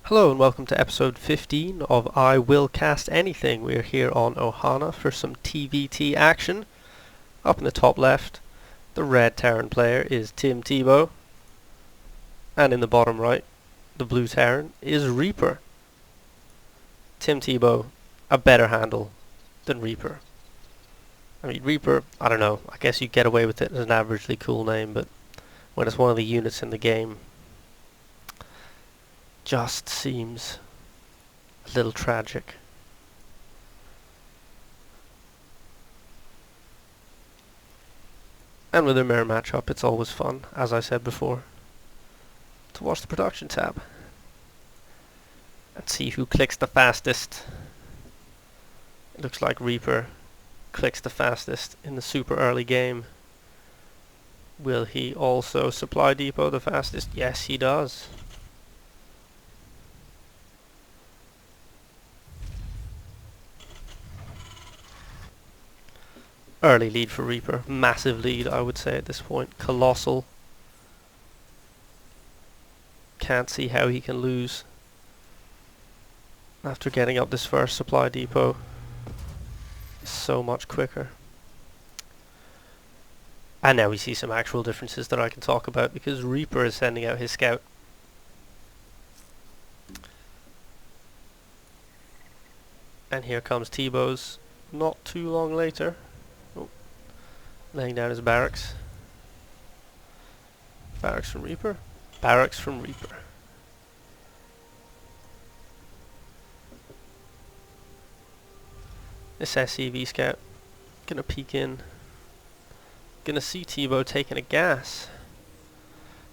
Hello and welcome to episode 15 of I Will Cast Anything. We're here on Ohana for some TVT action. Up in the top left, the red Terran player is TimTebow, and in the bottom right, the blue Terran is Reaper. TimTebow, a better handle than Reaper. I mean, Reaper, I don't know, I guess you get away with it as an averagely cool name, but when it's one of the units in the game, just seems a little tragic. And with a mirror matchup, it's always fun, as I said before, to watch the production tab and see who clicks the fastest. It looks like Reaper clicks the fastest in the super early game. Will he also supply depot the fastest? Yes, he does. Early lead for Reaper. Massive lead, I would say, at this point. Colossal. Can't see how he can lose after getting up this first supply depot. So much quicker. And now we see some actual differences that I can talk about because Reaper is sending out his scout. And here comes Tebow's not too long later. Laying down his barracks. Barracks from Reaper. Barracks from Reaper. This SCV scout. Gonna peek in. Gonna see Tebow taking a gas.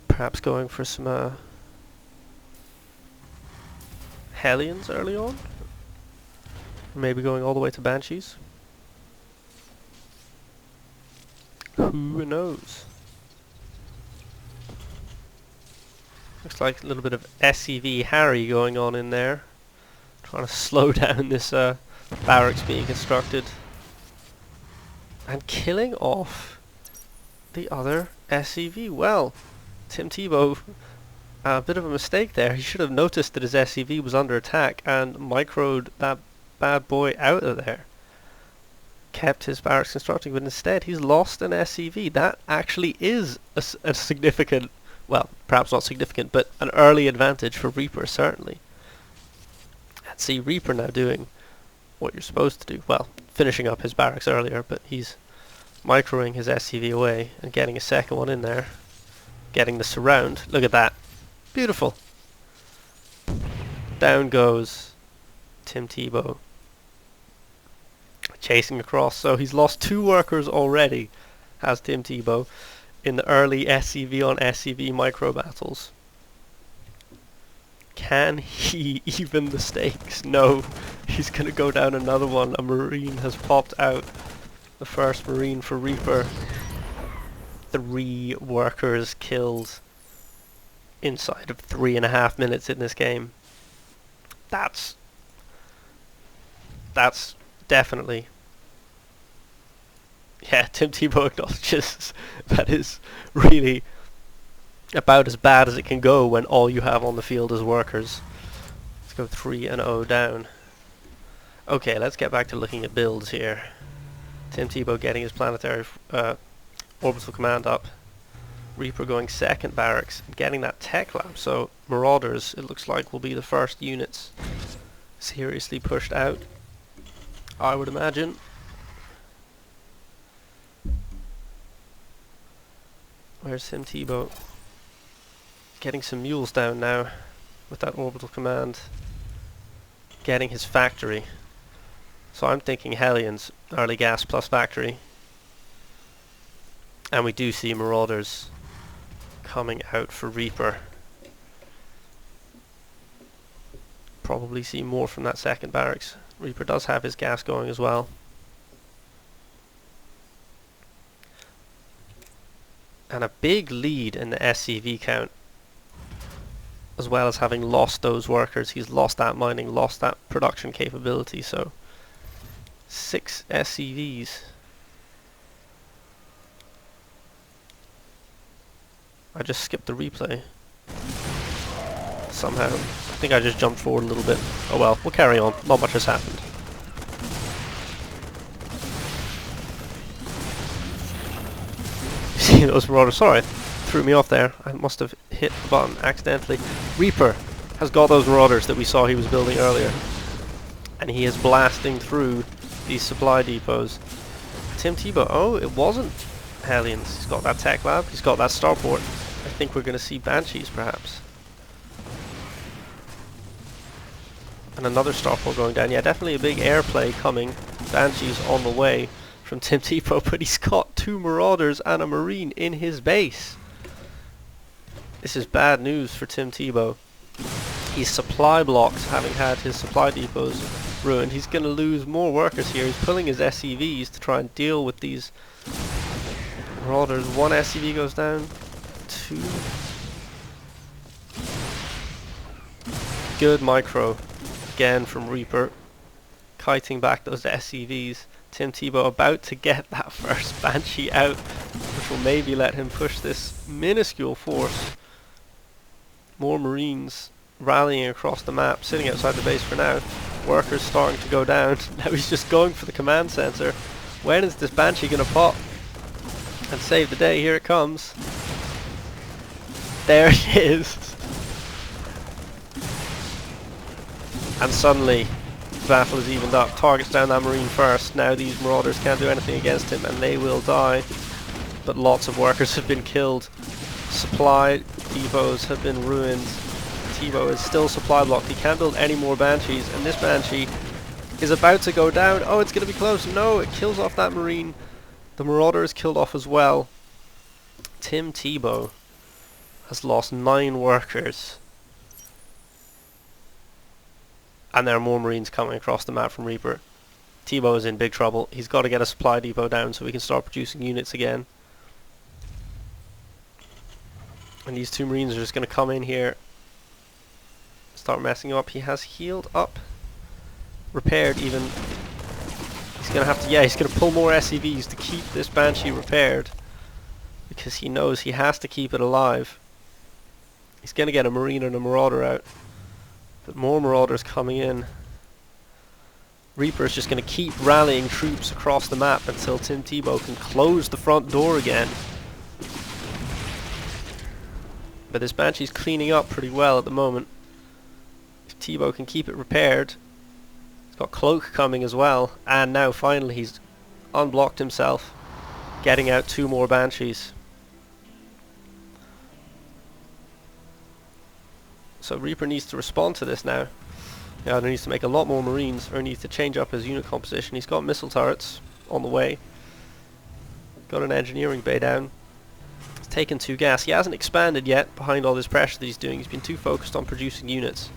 Perhaps going for some Hellions early on. Maybe going all the way to Banshees. Who knows? Looks like a little bit of SCV Harry going on in there. Trying to slow down this barracks being constructed. And killing off the other SCV. Well, TimTebow, a bit of a mistake there. He should have noticed that his SCV was under attack and microed that bad boy out of there. Kept his barracks constructing, but instead he's lost an SCV. That actually is a significant, well, perhaps not significant, but an early advantage for Reaper, certainly. And see Reaper now doing what you're supposed to do. Well, finishing up his barracks earlier, but he's microing his SCV away and getting a second one in there. Getting the surround. Look at that. Beautiful. Down goes TimTebow. Chasing across, so he's lost 2 workers already, has TimTebow, in the early SCV on SCV micro battles. Can he even the stakes? No, he's gonna go down another one. A Marine has popped out. The first Marine for Reaper. 3 workers killed inside of 3.5 minutes in this game. That's definitely. Yeah, TimTebow acknowledges that is really about as bad as it can go when all you have on the field is workers. Let's go 3-0 down. Okay, let's get back to looking at builds here. TimTebow getting his planetary orbital command up. Reaper going second barracks and getting that tech lab. So Marauders, it looks like, will be the first units seriously pushed out, I would imagine. Where's TimTebow? Getting some mules down now with that orbital command. Getting his factory. So I'm thinking Hellions, early gas plus factory. And we do see Marauders coming out for Reaper. Probably see more from that second barracks. Reaper does have his gas going as well. And a big lead in the SCV count. As well as having lost those workers. He's lost that mining, lost that production capability. So 6 SCVs. I just skipped the replay. somehow. I think I just jumped forward a little bit. Oh well, we'll carry on. Not much has happened. See those marauders? Sorry, threw me off there. I must have hit the button accidentally. Reaper has got those marauders that we saw he was building earlier. And he is blasting through these supply depots. TimTebow, oh, it wasn't Hellions. He's got that tech lab, he's got that starport. I think we're going to see Banshees perhaps. And another starport going down. Yeah, definitely a big airplay coming. Banshees on the way from TimTebow, but he's got 2 marauders and a marine in his base. This is bad news for TimTebow. He's supply blocked, having had his supply depots ruined. He's going to lose more workers here. He's pulling his SCVs to try and deal with these marauders. 1 SCV goes down. 2. Good micro again from Reaper, kiting back those SCVs. TimTebow about to get that first Banshee out, which will maybe let him push this minuscule force. More Marines rallying across the map, sitting outside the base for now. Workers starting to go down. Now he's just going for the command center. When is this Banshee going to pop and save the day? Here it comes. There it is. And suddenly the battle is evened up. Targets down that Marine first. Now these marauders can't do anything against him and they will die. But lots of workers have been killed. Supply depots have been ruined. TimTebow is still supply blocked. He can't build any more Banshees, and this Banshee is about to go down. Oh, it's going to be close. No, it kills off that Marine. The Marauder is killed off as well. TimTebow has lost 9 workers. And there are more Marines coming across the map from Reaper. Tebow is in big trouble. He's got to get a supply depot down so we can start producing units again. And these 2 Marines are just going to come in here, start messing up. He has healed up, repaired even. He's going to have to, yeah, he's going to pull more SCVs to keep this Banshee repaired, because he knows he has to keep it alive. He's going to get a Marine and a Marauder out, but more Marauders coming in. Reaper's just going to keep rallying troops across the map until TimTebow can close the front door again. But this Banshee's cleaning up pretty well at the moment. If Tebow can keep it repaired. He's got Cloak coming as well. And now finally he's unblocked himself, getting out 2 more Banshees. So Reaper needs to respond to this now. Yeah, he needs to make a lot more Marines, or he needs to change up his unit composition. He's got missile turrets on the way. Got an engineering bay down. He's taken 2 gas. He hasn't expanded yet behind all this pressure that he's doing. He's been too focused on producing units.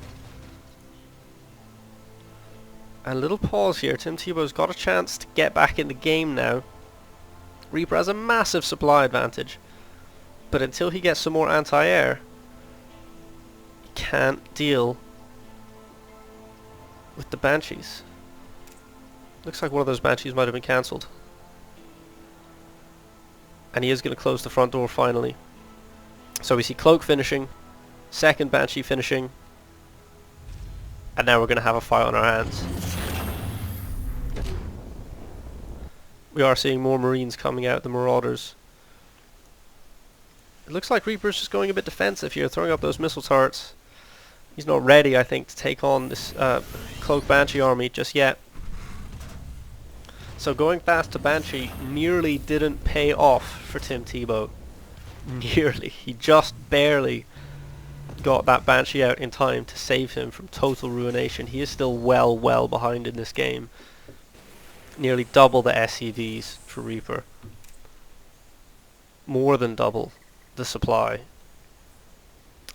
A little pause here. TimTebow's got a chance to get back in the game now. Reaper has a massive supply advantage, but until he gets some more anti-air, he can't deal with the Banshees. Looks like one of those Banshees might have been cancelled. And he is going to close the front door finally. So we see Cloak finishing, second Banshee finishing, and now we're going to have a fight on our hands. We are seeing more Marines coming out, the Marauders. It looks like Reaper's just going a bit defensive here, throwing up those missile turrets. He's not ready, I think, to take on this Cloak Banshee army just yet. So going fast to Banshee nearly didn't pay off for TimTebow. Nearly. He just barely got that Banshee out in time to save him from total ruination. He is still well behind in this game. Nearly double the SCVs for Reaper. More than double the supply.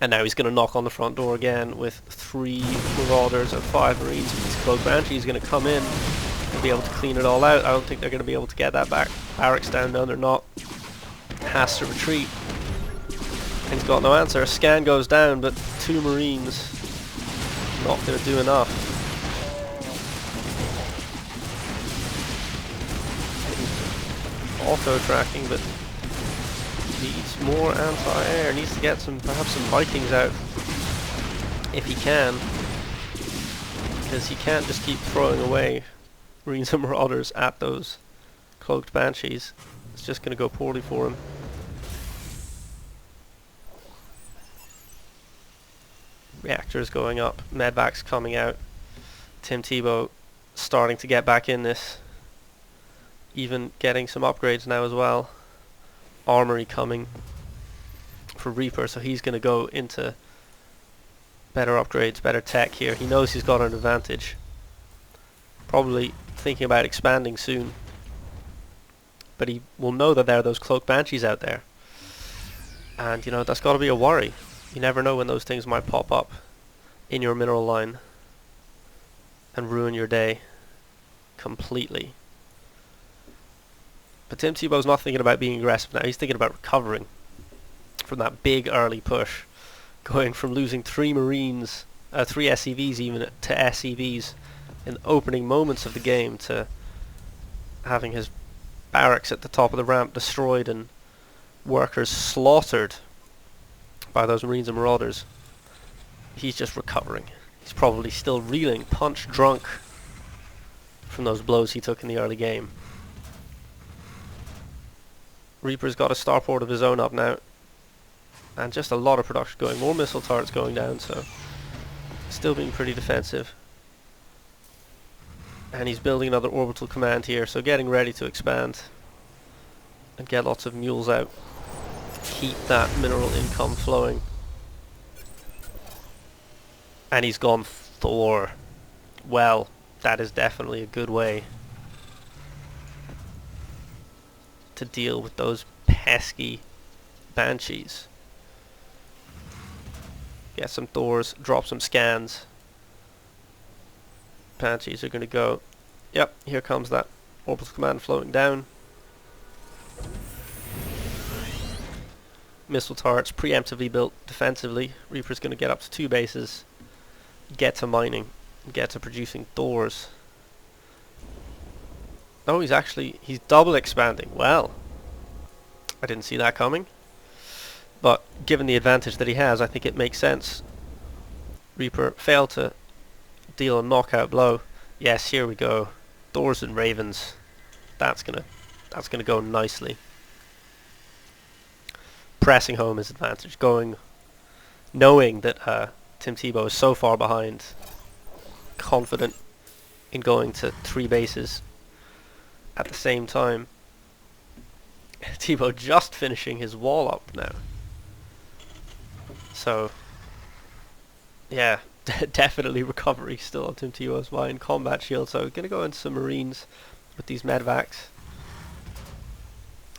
And now he's going to knock on the front door again with 3 Marauders and 5 Marines. This Cloak Banshee is going to come in and be able to clean it all out. I don't think they're going to be able to get that barracks down. No, they're not. Has to retreat. And he's got no answer. A scan goes down, but 2 Marines not going to do enough. Auto tracking, but needs more anti-air. Needs to get some, perhaps some Vikings out. if he can, because he can't just keep throwing away Marines and Marauders at those cloaked Banshees. It's just going to go poorly for him. Reactors going up, medvacs coming out. TimTebow starting to get back in this, even getting some upgrades now as well. Armory coming for Reaper, so he's going to go into better upgrades, better tech here. He knows he's got an advantage. Probably thinking about expanding soon, but he will know that there are those cloaked Banshees out there, and you know, that's got to be a worry. You never know when those things might pop up in your mineral line and ruin your day completely. But TimTebow's not thinking about being aggressive now. He's thinking about recovering from that big early push, going from losing 3 Marines, 3 SCVs even, to SCVs in the opening moments of the game, to having his barracks at the top of the ramp destroyed and workers slaughtered by those Marines and Marauders. He's just recovering. He's probably still reeling, punch drunk from those blows he took in the early game. Reaper's got a starport of his own up now, and just a lot of production going. More missile turrets going down, so still being pretty defensive. And he's building another orbital command here, so getting ready to expand and get lots of mules out. Keep that mineral income flowing. And he's gone Thor. Well, that is definitely a good way to deal with those pesky Banshees. Get some Thors, drop some scans. Banshees are going to go. Yep, here comes that orbital command floating down. Missile turrets preemptively built defensively. Reaper's going to get up to 2 bases, get to mining, get to producing Thors. Oh, he's double expanding. Well, I didn't see that coming, but given the advantage that he has, I think it makes sense. Reaper failed to deal a knockout blow. Yes, here we go. Thors and Ravens. That's gonna go nicely. Pressing home his advantage, knowing that TimTebow is so far behind, confident in going to 3 bases at the same time. Tebow just finishing his wall up now. So, yeah, definitely recovery still on TimTebow's mind. Combat shield, so going to go into some Marines with these medvacs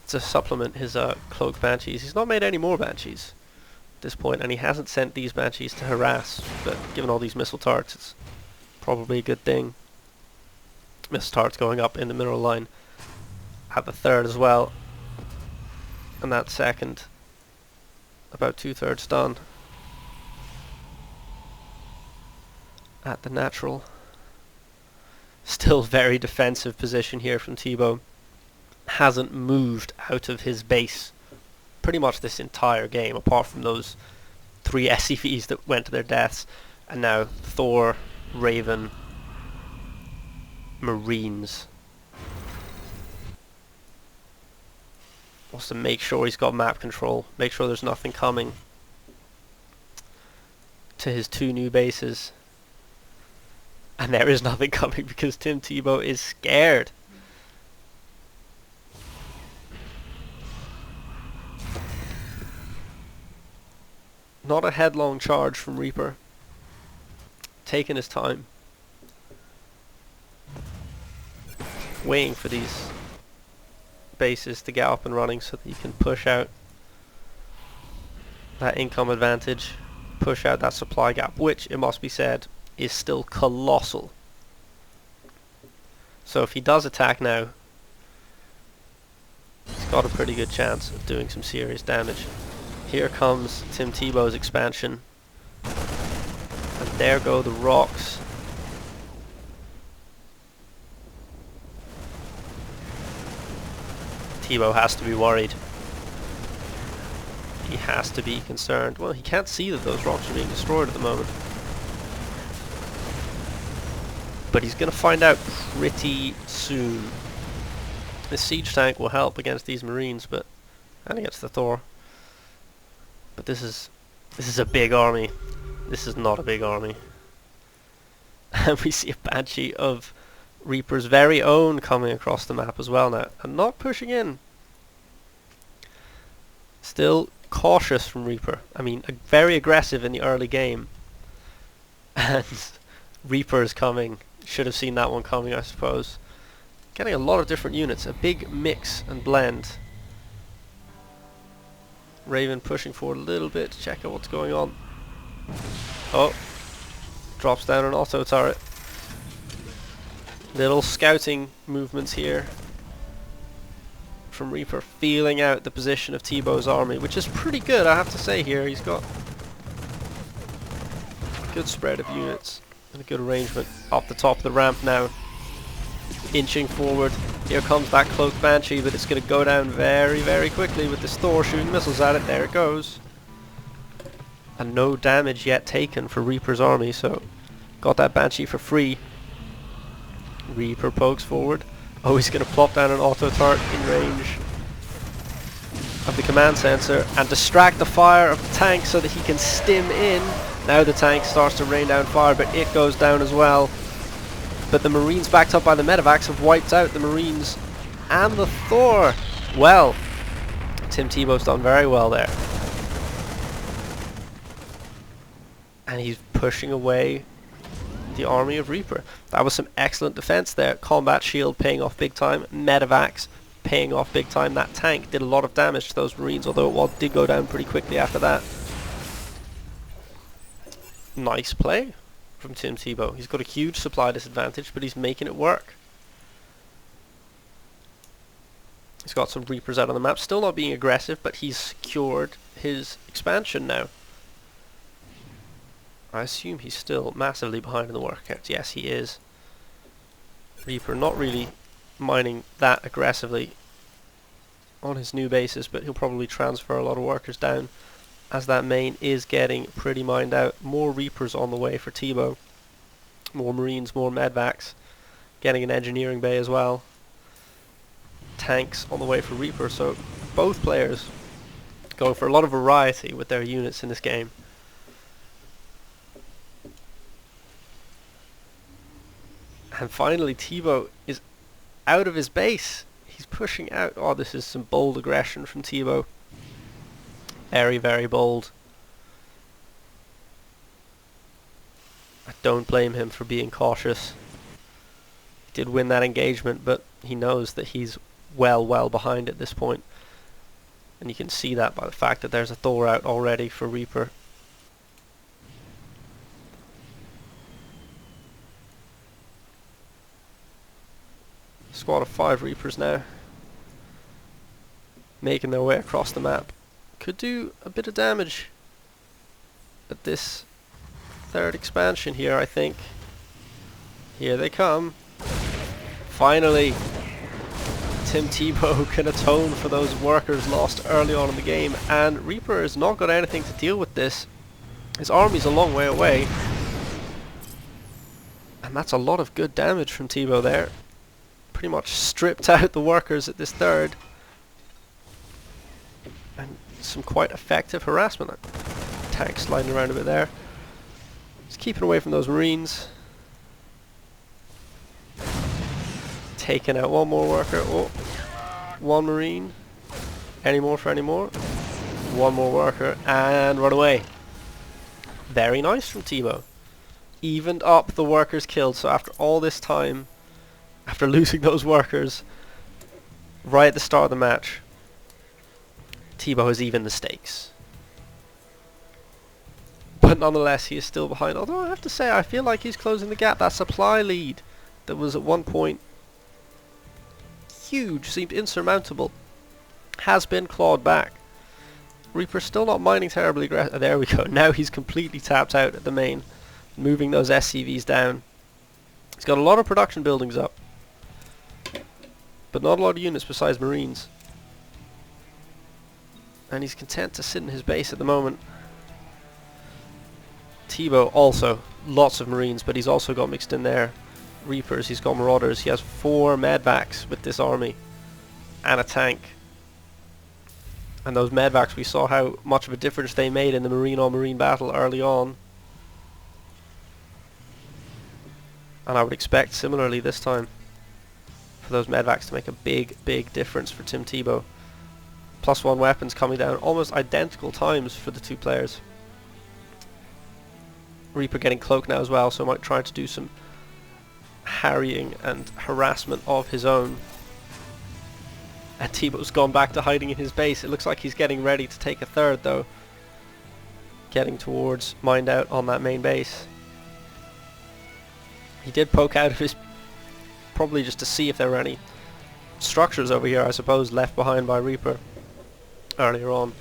to supplement his cloaked Banshees. He's not made any more Banshees at this point, and he hasn't sent these Banshees to harass, but given all these missile turrets, it's probably a good thing. Missile turrets going up in the mineral line at the 3rd as well, and that 2nd about 2/3 done at the natural. Still very defensive position here from Tebow. Hasn't moved out of his base pretty much this entire game, apart from those 3 SCVs that went to their deaths, and now Thor, Raven, Marines. Wants to make sure he's got map control, make sure there's nothing coming to his 2 new bases. And there is nothing coming because TimTebow is scared. Not a headlong charge from Reaper. Taking his time. Waiting for these bases to get up and running so that you can push out that income advantage, push out that supply gap, which, it must be said, is still colossal. So if he does attack now, he's got a pretty good chance of doing some serious damage. Here comes TimTebow's expansion, and there go the rocks. Tebow has to be worried. He has to be concerned. Well, he can't see that those rocks are being destroyed at the moment. but he's going to find out pretty soon. The siege tank will help against these Marines, and against the Thor. But this is a big army. This is not a big army. And we see a Banshee of Reaper's very own coming across the map as well now, and not pushing in. Still cautious from Reaper. I mean, very aggressive in the early game. And Reaper is coming. Should have seen that one coming, I suppose. Getting a lot of different units. A big mix and blend. Raven pushing forward a little bit to check out what's going on. Oh. Drops down an auto turret. Little scouting movements here from Reaper, feeling out the position of TimTebow's army, which is pretty good, I have to say here. He's got a good spread of units and a good arrangement. Off the top of the ramp now, inching forward. Here comes that cloaked Banshee, but it's going to go down very, very quickly with this Thor shooting missiles at it. There it goes. And no damage yet taken for Reaper's army, so got that Banshee for free. Reaper pokes forward. Oh, he's going to plop down an auto turret in range of the command sensor and distract the fire of the tank so that he can stim in. Now the tank starts to rain down fire, but it goes down as well. But the Marines, backed up by the medevacs, have wiped out the Marines and the Thor. Well, TimTebow's done very well there. And he's pushing away the army of Reaper. That was some excellent defense there. Combat shield paying off big time. Medevacs paying off big time. That tank did a lot of damage to those Marines, although it did go down pretty quickly after that. Nice play from TimTebow. He's got a huge supply disadvantage, but he's making it work. He's got some Reapers out on the map. Still not being aggressive, but he's secured his expansion now. I assume he's still massively behind in the worker count. Yes, he is. Reaper not really mining that aggressively on his new bases, but he'll probably transfer a lot of workers down as that main is getting pretty mined out. More Reapers on the way for TimTebow. More Marines, more medvacs. Getting an engineering bay as well. Tanks on the way for Reaper, so both players going for a lot of variety with their units in this game. And finally, TimTebow is out of his base. He's pushing out. Oh, this is some bold aggression from TimTebow. Very, very bold. I don't blame him for being cautious. He did win that engagement, but he knows that he's well behind at this point. And you can see that by the fact that there's a Thor out already for Reaper. Squad of 5 Reapers now, making their way across the map. Could do a bit of damage at this third expansion here, I think. Here they come. Finally, TimTebow can atone for those workers lost early on in the game, and Reaper has not got anything to deal with this. His army's a long way away, and that's a lot of good damage from TimTebow there. Pretty much stripped out the workers at this third, and some quite effective harassment. Tank sliding around a bit there. Just keeping away from those Marines. Taking out one more worker. Oh, one Marine. Any more for any more? One more worker and run away. Very nice from TimTebow. Evened up the workers killed. So after all this time, after losing those workers right at the start of the match, TimTebow has evened the stakes. But nonetheless, he is still behind. Although I have to say, I feel like he's closing the gap. That supply lead that was at one point huge, seemed insurmountable, has been clawed back. Reaper's still not mining terribly aggressive. There we go. Now he's completely tapped out at the main, moving those SCVs down. He's got a lot of production buildings up, but not a lot of units besides Marines. And he's content to sit in his base at the moment. TimTebow also, lots of Marines, but he's also got mixed in there Reapers, he's got Marauders. He has 4 medvacs with this army and a tank. And those medvacs, we saw how much of a difference they made in the marine-on-marine battle early on. And I would expect similarly this time for those medvacs to make a big, big difference for TimTebow. +1 weapons coming down almost identical times for the 2 players. Reaper getting cloak now as well, so might try to do some harrying and harassment of his own. And Tebow's gone back to hiding in his base. It looks like he's getting ready to take a third though. Getting towards Mind Out on that main base. He did poke out of his... probably just to see if there were any structures over here, I suppose, left behind by Reaper earlier on.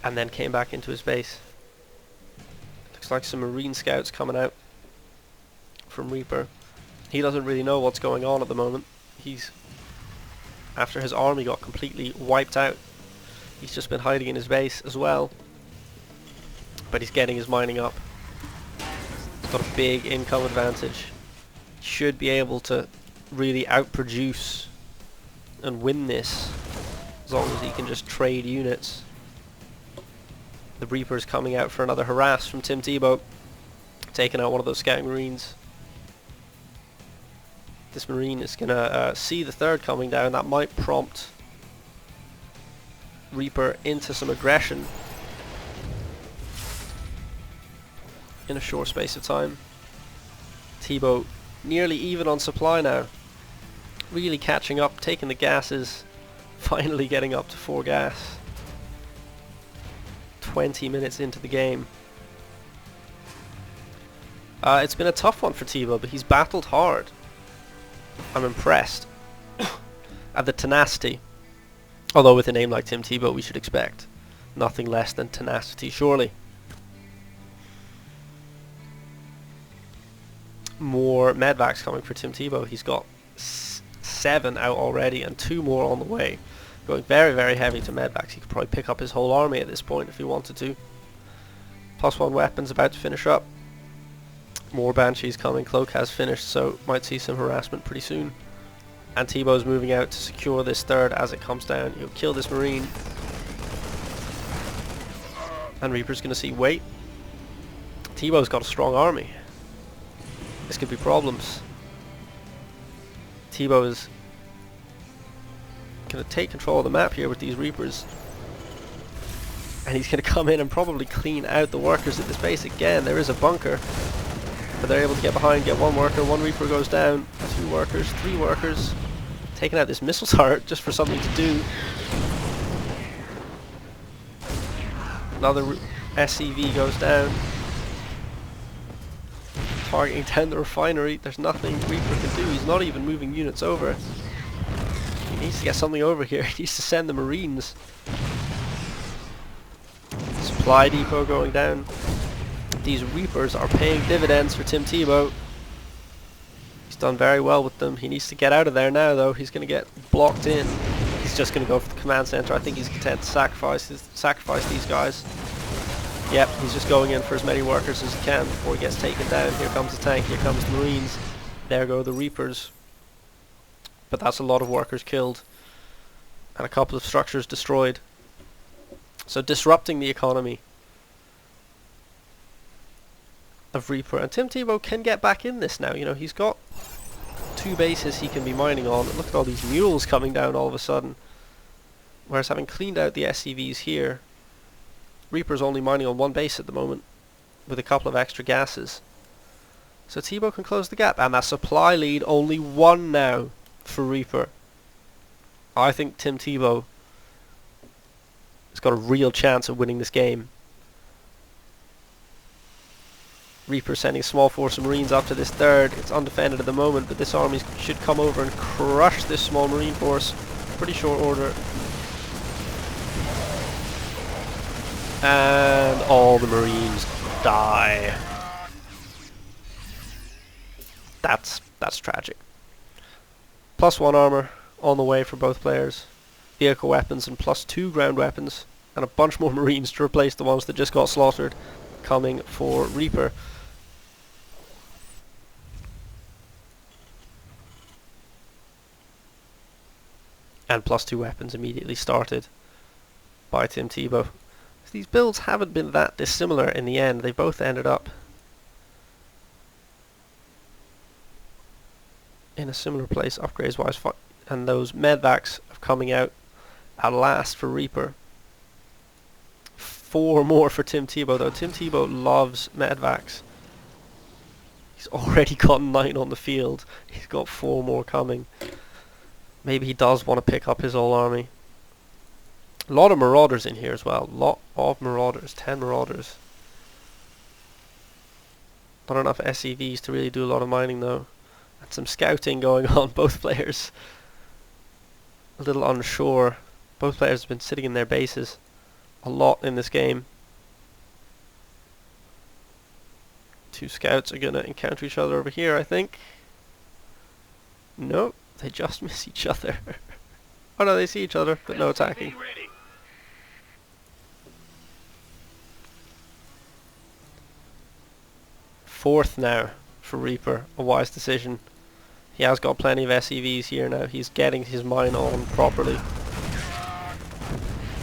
And then came back into his base. Looks like some Marine scouts coming out from Reaper. He doesn't really know what's going on at the moment. He's... after his army got completely wiped out, he's just been hiding in his base as well. But he's getting his mining up. He's got a big income advantage. Should be able to really outproduce and win this, as long as he can just trade units. The Reaper's coming out for another harass from TimTebow, taking out one of those scouting marines. This marine is gonna see the third coming down. That might prompt Reaper into some aggression in a short space of time. Tebow nearly even on supply now, really catching up, taking the gases, finally getting up to 4 gas. 20 minutes into the game. It's been a tough one for Tebow, but he's battled hard. I'm impressed at the tenacity. Although with a name like TimTebow we should expect nothing less than tenacity, surely. More medvacs coming for TimTebow. He's got 7 out already and 2 more on the way. Going very, very heavy to medvacs. He could probably pick up his whole army at this point if he wanted to. +1 weapons about to finish up. More Banshees coming. Cloak has finished, so might see some harassment pretty soon. And Tebow's moving out to secure this third as it comes down. He'll kill this marine. And Reaper's going to see, wait, Tebow's got a strong army. This could be problems. Tebow is going to take control of the map here with these Reapers. And he's going to come in and probably clean out the workers at this base again. There is a bunker. But they're able to get behind, get 1 worker, 1 Reaper goes down, 2 workers, 3 workers. Taking out this missile turret just for something to do. Another SCV goes down. Targeting down the refinery. There's nothing Reaper can do. He's not even moving units over. He needs to get something over here. He needs to send the Marines. Supply depot going down. These Reapers are paying dividends for TimTebow. He's done very well with them. He needs to get out of there now though. He's going to get blocked in. He's just going to go for the command center. I think he's content to sacrifice these guys. Yep, he's just going in for as many workers as he can before he gets taken down. Here comes the tank, here comes the Marines. There go the Reapers. But that's a lot of workers killed. And a couple of structures destroyed. So disrupting the economy of Reaper. And TimTebow can get back in this now. You know, he's got 2 bases he can be mining on. Look at all these mules coming down all of a sudden. Whereas having cleaned out the SCVs here, Reaper's only mining on 1 base at the moment, with a couple of extra gases. So Tebow can close the gap, and that supply lead only 1 now for Reaper. I think TimTebow has got a real chance of winning this game. Reaper sending a small force of Marines up to this third. It's undefended at the moment, but this army should come over and crush this small Marine force. Pretty short order. And all the Marines die. That's tragic. +1 armor on the way for both players. Vehicle weapons and +2 ground weapons. And a bunch more Marines to replace the ones that just got slaughtered coming for Reaper. and +2 weapons immediately started by TimTebow. These builds haven't been that dissimilar in the end. They both ended up in a similar place upgrades wise, and those medvacs are coming out at last for Reaper. 4 more for TimTebow though. TimTebow loves medvacs. He's already got 9 on the field. He's got 4 more coming. Maybe he does want to pick up his whole army. A lot of marauders in here as well. Lot of marauders. 10 marauders. Not enough SEVs to really do a lot of mining though. And some scouting going on. Both players a little unsure. Both players have been sitting in their bases a lot in this game. 2 scouts are going to encounter each other over here, I think. No, they just miss each other. Oh no, they see each other, but no attacking. Fourth now for Reaper, a wise decision. He has got plenty of SEVs here now. He's getting his mine on properly.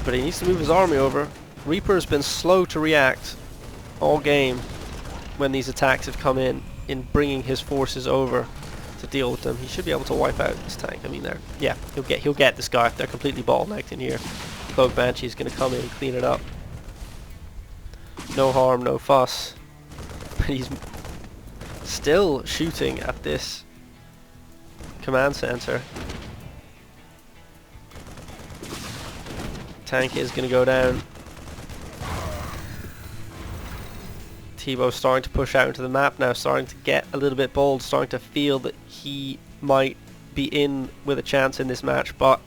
But he needs to move his army over. Reaper has been slow to react all game when these attacks have come in bringing his forces over to deal with them. He should be able to wipe out this tank. I mean, yeah, he'll get this guy. They're completely bottlenecked in here. Cloak Banshee is going to come in and clean it up. No harm, no fuss. But he's still shooting at this command center. Tank is going to go down. Tebow's starting to push out into the map now, starting to get a little bit bold, starting to feel that he might be in with a chance in this match, but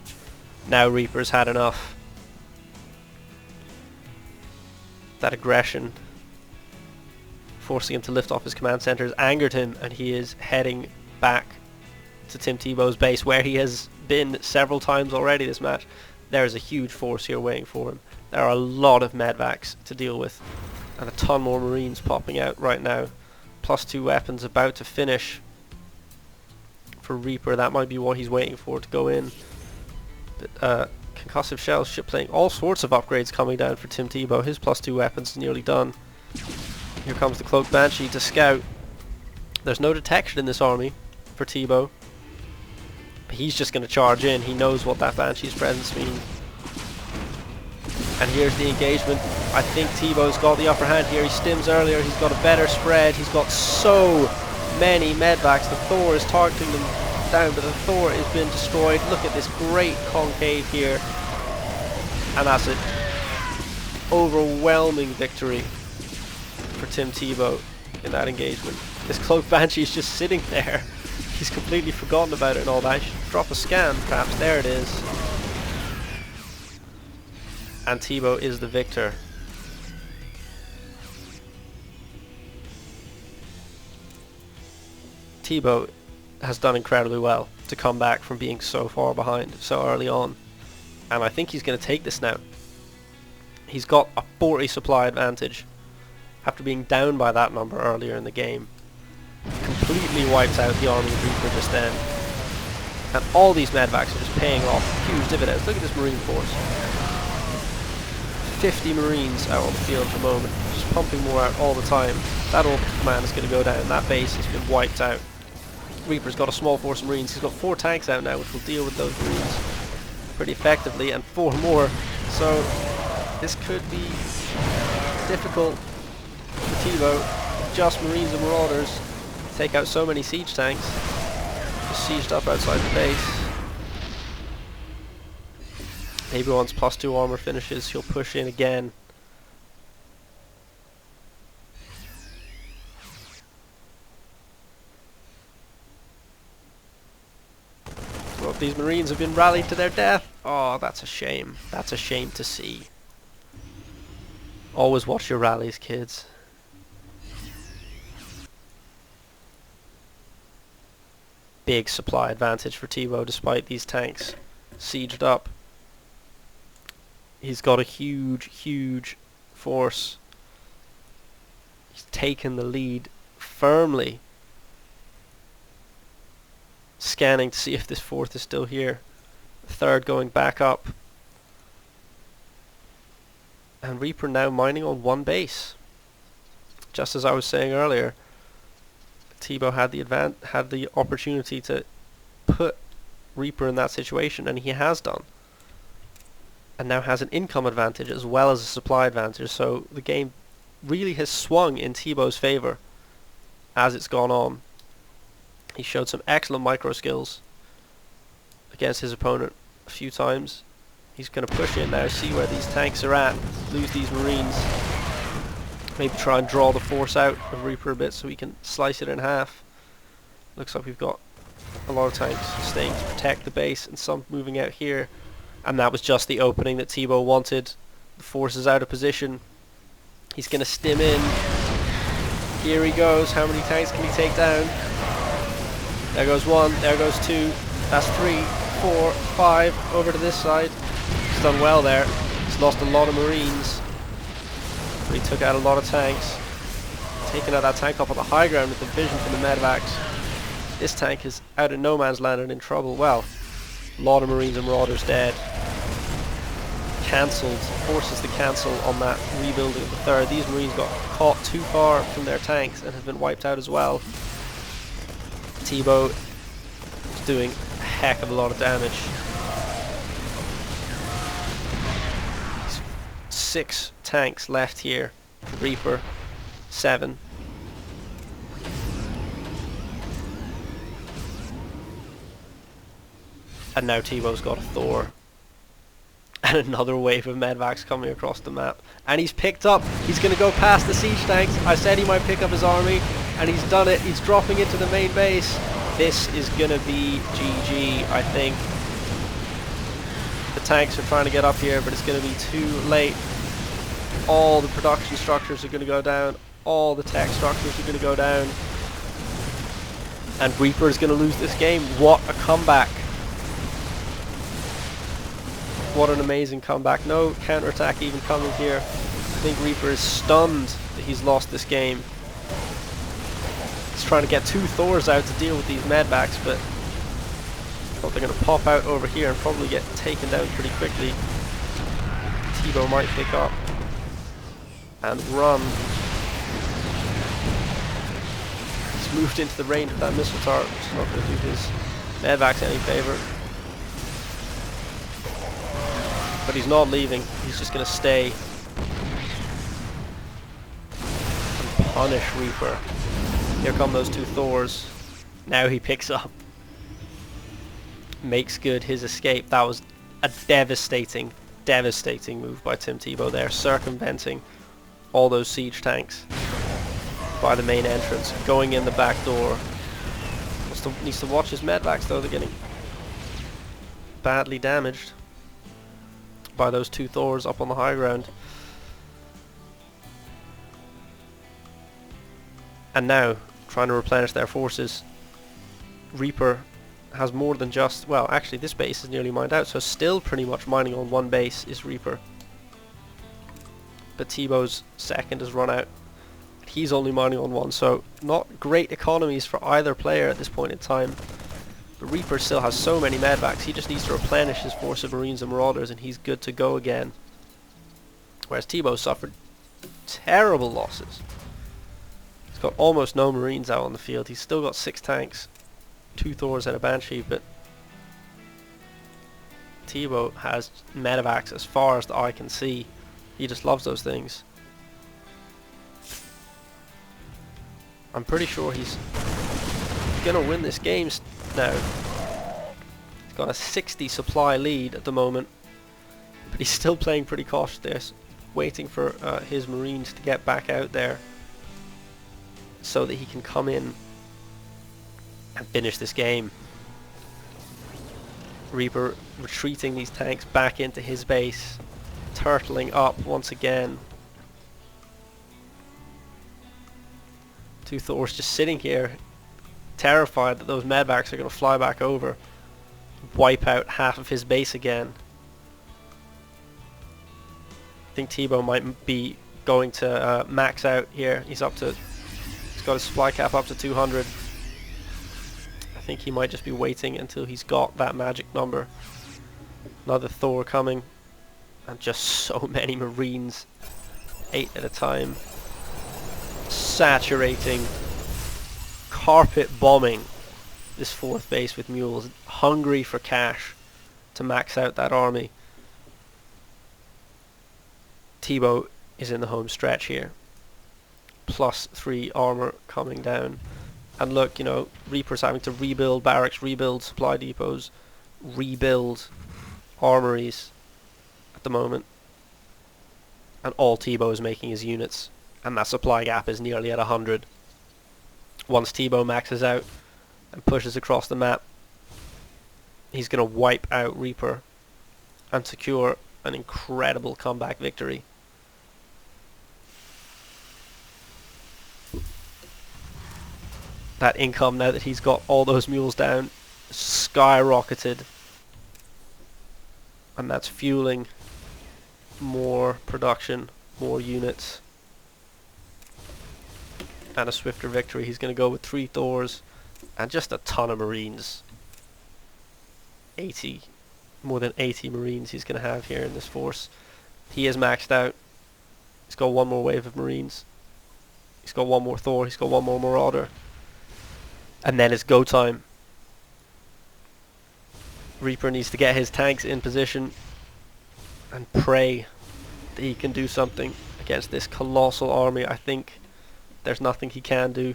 now Reaper's had enough. That aggression, forcing him to lift off his command center, has angered him, and he is heading back to TimTebow's base, where he has been several times already this match. There is a huge force here waiting for him. There are a lot of medvacs to deal with, and a ton more marines popping out right now. +2 weapons about to finish for Reaper. That might be what he's waiting for to go in. But, concussive shells, ship playing, all sorts of upgrades coming down for TimTebow. His +2 weapons is nearly done. Here comes the Cloak Banshee to scout. There's no detection in this army for Tebow. He's just going to charge in. He knows what that Banshee's presence means. And here's the engagement. I think Tebow's got the upper hand here. He stims earlier. He's got a better spread. He's got so many medvacs. The Thor is targeting them down, but the Thor has been destroyed. Look at this great concave here. And that's it. Overwhelming victory for TimTebow in that engagement. This Cloak Banshee is just sitting there. He's completely forgotten about it and all that. I should drop a scan, perhaps. There it is. And Tebow is the victor. Tebow has done incredibly well to come back from being so far behind so early on. And I think he's going to take this now. He's got a 40 supply advantage after being down by that number earlier in the game. Completely wiped out the army of Reaper just then. And all these medvacs are just paying off huge dividends. Look at this marine force. 50 marines out on the field at the moment, just pumping more out all the time. That orbital command is going to go down. That base has been wiped out. Reaper's got a small force of marines. He's got 4 tanks out now, which will deal with those marines pretty effectively, and 4 more. So this could be difficult for Tebow. Just marines and marauders take out so many siege tanks. Just sieged up outside the base. Maybe once +2 armor finishes, he'll push in again. So these marines have been rallied to their death. Oh, that's a shame. That's a shame to see. Always watch your rallies, kids. Big supply advantage for Tebow despite these tanks sieged up. He's got a huge force. He's taken the lead firmly. Scanning to see if this 4th is still here. Third going back up. And Reaper now mining on one base. Just as I was saying earlier, TimTebow had the opportunity to put Reaper in that situation, and he has done. And now has an income advantage as well as a supply advantage, so the game really has swung in TimTebow's favour as it's gone on. He showed some excellent micro skills against his opponent a few times. He's going to push in now, see where these tanks are at, lose these marines, maybe try and draw the force out of Reaper a bit so we can slice it in half. Looks like we've got a lot of tanks staying to protect the base and some moving out here, and that was just the opening that TimTebow wanted. The force is out of position. He's going to stim in. Here he goes. How many tanks can he take down? There goes one, there goes two, that's 3, 4, 5, over to this side. He's done well there. He's lost a lot of marines, but he took out a lot of tanks. Taking out that tank up on the high ground with the vision from the medvacs. This tank is out in no man's land and in trouble. Well, a lot of marines and marauders dead. Cancelled, forces to cancel on that rebuilding of the third. These marines got caught too far from their tanks and have been wiped out as well. TimTebow is doing a heck of a lot of damage. 6 tanks left here. Reaper, 7. And now TimTebow's got a Thor. And another wave of medvacs coming across the map. And he's picked up. He's going to go past the siege tanks. I said he might pick up his army. And he's done it. He's dropping into the main base. This is going to be GG, I think. The tanks are trying to get up here, but it's going to be too late. All the production structures are going to go down. All the tech structures are going to go down. And Reaper is going to lose this game. What a comeback. What an amazing comeback. No counterattack even coming here. I think Reaper is stunned that he's lost this game. He's trying to get 2 Thors out to deal with these medvacs, but I thought they're going to pop out over here and probably get taken down pretty quickly. TimTebow might pick up and run. He's moved into the range of that missile turret, which is not going to do his medvacs any favour. But he's not leaving, he's just going to stay and punish Reaper. Here come those 2 Thors. Now he picks up. Makes good his escape. That was a devastating move by TimTebow there, circumventing all those siege tanks by the main entrance, going in the back door. Needs to watch his medvacs though, they're getting badly damaged by those 2 Thors up on the high ground. And now, trying to replenish their forces. Reaper has more than just, well, actually this base is nearly mined out, so still pretty much mining on one base is Reaper. But TimTebow's second has run out. He's only mining on one, so not great economies for either player at this point in time. But Reaper still has so many medvacs, he just needs to replenish his force of marines and marauders and he's good to go again. Whereas TimTebow suffered terrible losses. He's got almost no marines out on the field. He's still got 6 tanks, 2 Thors and a Banshee, but TimTebow has medevacs as far as the eye can see. He just loves those things. I'm pretty sure he's gonna win this game now. He's got a 60 supply lead at the moment, but he's still playing pretty cautious, waiting for his marines to get back out there so that he can come in and finish this game. Reaper retreating these tanks back into his base, turtling up once again. 2 Thors just sitting here, terrified that those medvacs are going to fly back over, wipe out half of his base again. I think TimTebow might be going to max out here. He's got his supply cap up to 200. I think he might just be waiting until he's got that magic number. Another Thor coming. And just so many Marines. 8 at a time. Saturating. Carpet bombing this 4th base with mules. Hungry for cash to max out that army. TimTebow is in the home stretch here. +3 armor coming down. And look, you know, Reaper's having to rebuild barracks, rebuild supply depots, rebuild armories at the moment. And all TimTebow is making is units. And that supply gap is nearly at 100. Once TimTebow maxes out and pushes across the map, he's going to wipe out Reaper and secure an incredible comeback victory. That income, now that he's got all those mules down, skyrocketed. And that's fueling more production, more units, and a swifter victory. He's going to go with 3 Thors and just a ton of Marines. 80, more than 80 Marines he's going to have here in this force. He is maxed out. He's got 1 more wave of Marines. He's got 1 more Thor. He's got 1 more Marauder. And then it's go time. Reaper needs to get his tanks in position and pray that he can do something against this colossal army. I think there's nothing he can do.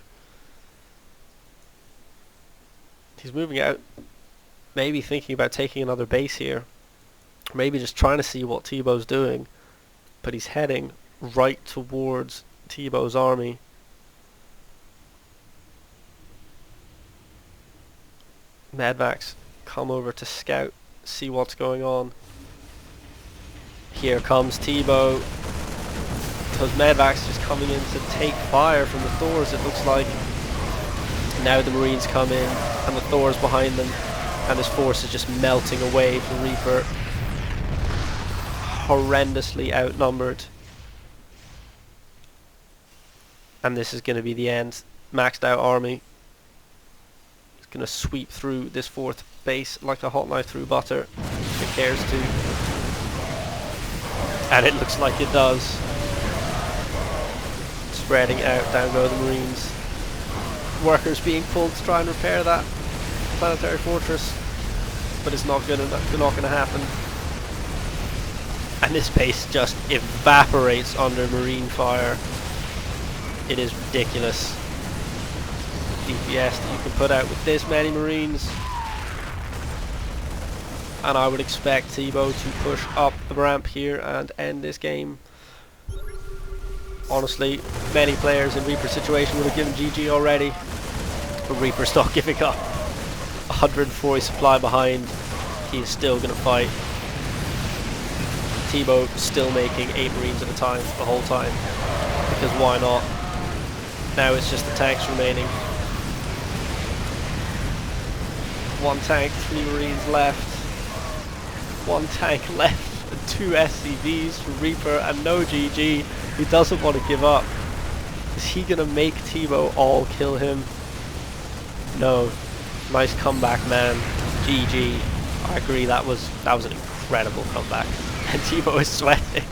He's moving out, maybe thinking about taking another base here, maybe just trying to see what TimTebow's doing, but he's heading right towards TimTebow's army. Medvacs come over to scout, see what's going on. Here comes TimTebow. Those Medvacs just coming in to take fire from the Thors, it looks like. Now the Marines come in, and the Thors behind them, and his force is just melting away from Reaper. Horrendously outnumbered. And this is going to be the end. Maxed out army. It's going to sweep through this 4th base like a hot knife through butter, if it cares to. And it looks like it does. Spreading out, down go the Marines. Workers being pulled to try and repair that planetary fortress, but it's not going to happen. And this base just evaporates under Marine fire. It is ridiculous. DPS that you can put out with this many Marines. And I would expect TimTebow to push up the ramp here and end this game. Honestly, many players in Reaper's situation would have given GG already, but Reaper's not giving up. 140 supply behind, he is still going to fight. TimTebow still making 8 Marines at a time the whole time, because why not? Now it's just the tanks remaining. 1 tank, 3 Marines left. 1 tank left and 2 SCVs for Reaper and no GG. He doesn't want to give up. Is he going to make TimTebow all kill him? No. Nice comeback, man. GG. I agree, that was an incredible comeback. And TimTebow is sweating.